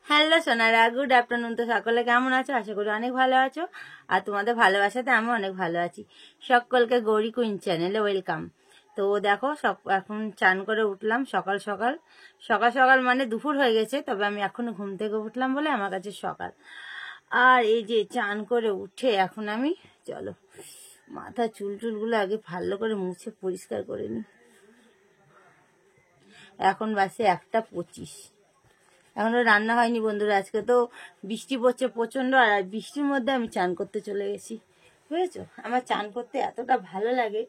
Hello Sonara, good afternoon. তো সকলে কেমন আছো? আশা করি অনেক ভালো আছো, আর তোমাদের ভালোবাসাতে আমি অনেক ভালো আছি। সকলকে গৌরী কুইন চ্যানেলে ওয়েলকাম। তো দেখো, এখন চান করে উঠলাম সকাল সকাল। সকাল সকাল মানে দুপুর হয়ে গেছে, তবে আমি এখনো ঘুম থেকে উঠলাম বলে আমার কাছে সকাল। আর এই যে চান করে উঠে এখন আমি চলো মাথা চুলটুলগুলো আগে ভালো করে মুছে পরিষ্কার করে নিই। এখন বাসে 1:25। এখনো রান্না হয়নি বন্ধুরা। আজকে তো বৃষ্টি পড়ছে প্রচন্ড, আর বৃষ্টির মধ্যে আমি চান করতে চলে গেছি, বুঝেছো? আমার চান করতে এতটা ভালো লাগে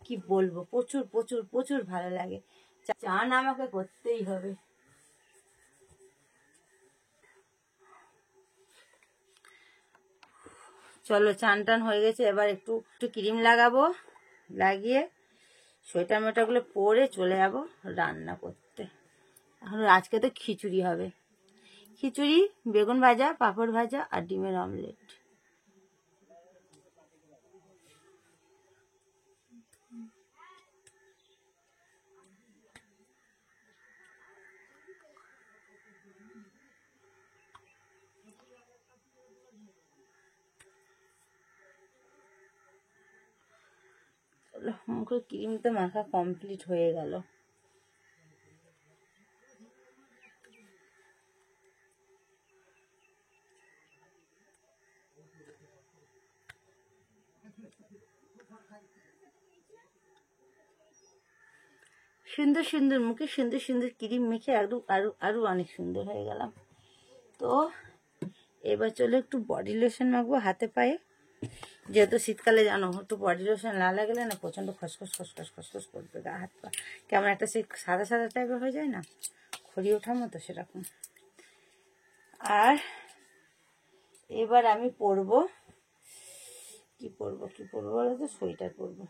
কি বলবো, প্রচুর প্রচুর প্রচুর ভালো লাগে। চান আমাকে করতেই হবে। চলো, চান টান হয়ে গেছে, এবার একটু একটু ক্রিম লাগাবো, লাগিয়ে সোয়েটার মোটাগুলো পরে চলে যাবো রান্না করতে। এখন আজকে তো খিচুড়ি হবে, খিচুড়ি, বেগুন ভাজা, পাঁপড় ভাজা আর ডিমের অমলেট। মুখে ক্রিম তো মাখা কমপ্লিট হয়ে গেল। সুন্দর সুন্দর মুখে সুন্দর সুন্দর ক্রিম মেখে আরো আরো আরো অনেক সুন্দর হয়ে গেলাম। তো এবার চলো একটু বডি লোশন মাখবো হাতে পায়ে, যেহেতু শীতকালে জানো একটু বডি লোশন না লাগলে না প্রচণ্ড খসখস খসখস খসখস করবে গা হাত পা, কেমন একটা সেই সাদা সাদা টাইপের হয়ে যায় না, খড়ি ওঠার মতো সেরকম। আর এবার আমি পরবো কি পরবো বলো তো, সোয়েটার পরবো।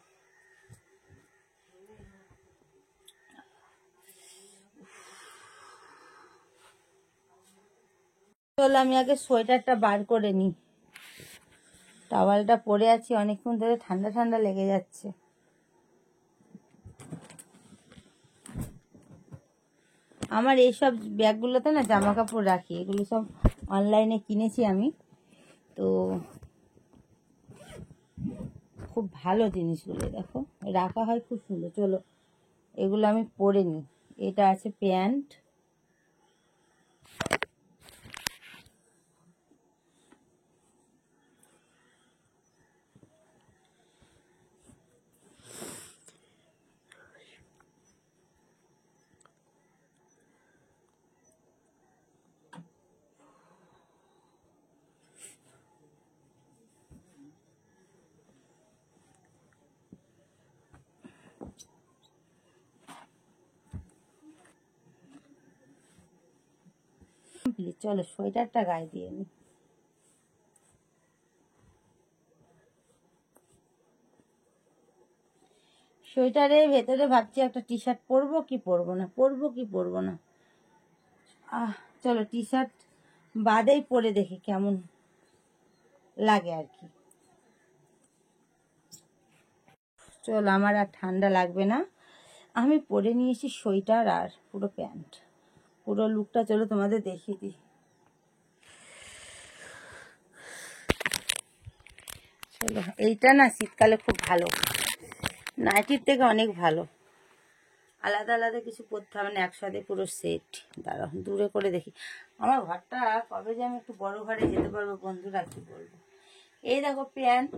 চলো আমি আগে সোয়েটারটা বার করে নিই, টাওয়ালটা পরে আছি অনেকক্ষণ ধরে, ঠান্ডা ঠান্ডা লেগে যাচ্ছে। আমার এইসব ব্যাগগুলোতে না জামা কাপড় রাখি, এগুলো সব অনলাইনে কিনেছি আমি, তো খুব ভালো জিনিসগুলো, দেখো রাখা হয় খুব সুন্দর। চলো এগুলো আমি পরে নিই। এটা আছে প্যান্ট, চলো সোয়েটারটা গায়ে দিয়ে নিই। সোয়েটারের ভেতরে ভাবছি একটা টি শার্ট পরবো কি পরবো না। চলো টি শার্ট বাদেই পরে দেখি কেমন লাগে আর কি। চলো আমার আর ঠান্ডা লাগবে না, আমি পরে নিয়েছি সোয়েটার আর পুরো প্যান্ট, পুরো লুকটা চলো তোমাদের দেখিয়ে দিই। চলো, এইটা না শীতকালে খুব ভালো, নাইটির থেকে অনেক ভালো। আলাদা আলাদা কিছু পরতে হবে না, একসাথে পুরো সেট। দাঁড়াও দূরে করে দেখি আমার ঘরটা, কবে যে আমি একটু বড় ঘরে যেতে পারবো বন্ধুরা, কি বলবো। এই দেখো প্যান্ট,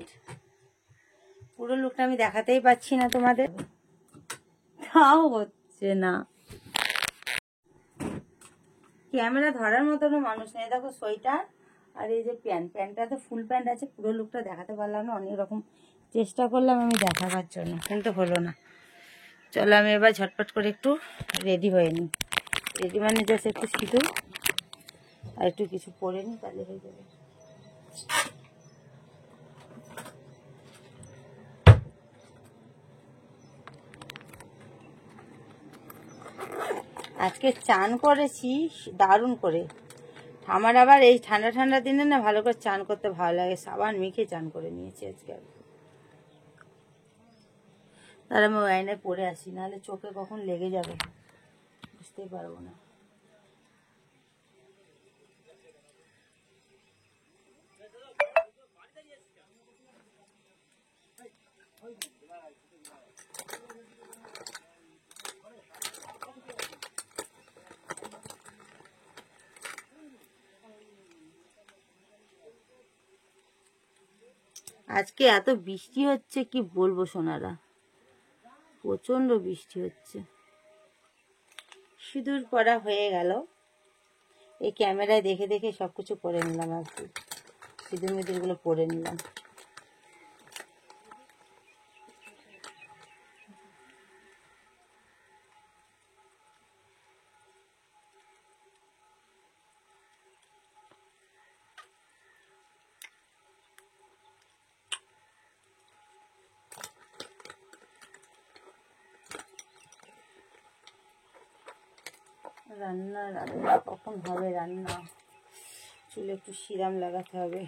পুরো লুকটা আমি দেখাতেই পাচ্ছি না তোমাদের, তাও হচ্ছে না, ক্যামেরা ধরার মতন মানুষ নেই। দেখো সোয়েটার আর এই যে প্যান্টটা তো ফুল প্যান্ট আছে, পুরো লুকটা দেখাতে পারলাম না, অনেক রকম চেষ্টা করলাম আমি দেখাবার জন্য, কিন্তু হলো না। চলো আমি এবার ঝটপট করে একটু রেডি হয়ে নিই, রেডি মানে জাস্ট একটু সিঁদুর আর একটু কিছু পরে নিই, তাহলে হয়ে যাবে। আজকে চান করেছি দারুণ করে। আমার আবার এই ঠান্ডা ঠান্ডা দিনে না ভালো করে চান করতে ভালো লাগে, সাবান মেখে চান করে নিয়েছি আজকে। তার আমি আয়নায় পরে আসি, নাহলে চোখে কখন লেগে যাবে বুঝতেই পারবো না। আজকে এত বৃষ্টি হচ্ছে কি বলবো সোনারা, প্রচন্ড বৃষ্টি হচ্ছে। সিঁদুর পরা হয়ে গেল, এই ক্যামেরায় দেখে দেখে সবকিছু করে নিলাম আর কি, সিঁদুর মিদুরগুলো পরে নিলাম। রান্না রান্না কখন হবে? রান্না চুলে একটু সিরাম লাগাতে হবে।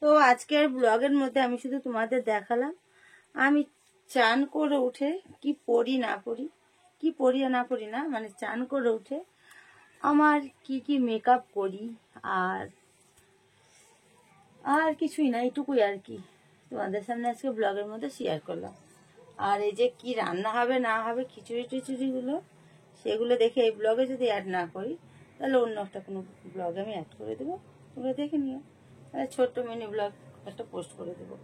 তো আজকের ব্লগের মধ্যে আমি শুধু তোমাদের দেখালাম আমি চান করে উঠে কি পরি না পরি, কি পরি না পরি না, মানে চান করে উঠে আমার কি কি মেকআপ করি, আর আর কিছুই না, এইটুকুই আর কি তোমাদের সামনে আজকে ব্লগের মধ্যে শেয়ার করলাম। আর এই যে কি রান্না হবে না হবে খিচুড়ি টিচুড়িগুলো, সেগুলো দেখে এই ব্লগে যদি অ্যাড না করি তাহলে অন্য একটা কোনো ব্লগে আমি অ্যাড করে দেবো, তোমরা দেখে নিও। ছোট্ট মিনি ব্লগ একটা পোস্ট করে দেবো।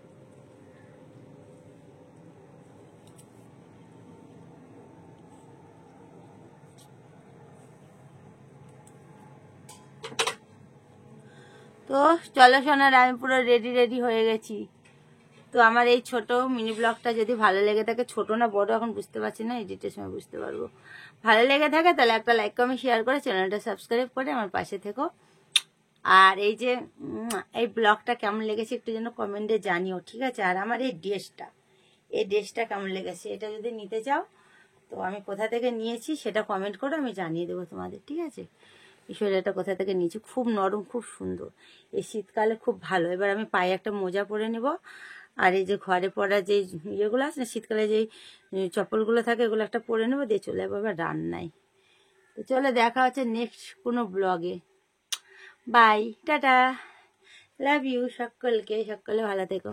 তো চলো সোনার, আমি পুরো রেডি হয়ে গেছি। তো আমার এই ছোট মিনি ব্লগটা যদি ভালো লেগে থাকে, ছোট না বড় এখন বুঝতে পারছি না, এডিটের সময় বুঝতে পারবো, ভালো লেগে থাকে তাহলে একটা লাইক কমেন্ট শেয়ার করে চ্যানেলটা সাবস্ক্রাইব করে আমার পাশে থেকো। আর এই যে এই ব্লগটা কেমন লেগেছে একটু যেন কমেন্টে জানিও, ঠিক আছে? আর আমার এই ড্রেসটা কেমন লেগেছে, এটা যদি নিতে চাও তো আমি কোথা থেকে নিয়েছি সেটা কমেন্ট করে আমি জানিয়ে দেবো তোমাদের, ঠিক আছে? এই সোয়েটারটা কোথা থেকে নিয়েছি, খুব নরম খুব সুন্দর, এই শীতকালে খুব ভালো। এবার আমি পায়ে একটা মোজা পরে নেব, আর এই যে ঘরে পরা যে ইয়েগুলো আছে না, শীতকালে যেই চপ্পলগুলো থাকে এগুলো একটা পরে নেবো, দিয়ে চলে যাবো এবার রান্নায়। তো চলে দেখা হচ্ছে নেক্সট কোনো ব্লগে। বাই, টাটা, লাভ ইউ সকলকে, সকলে ভালো থেকো।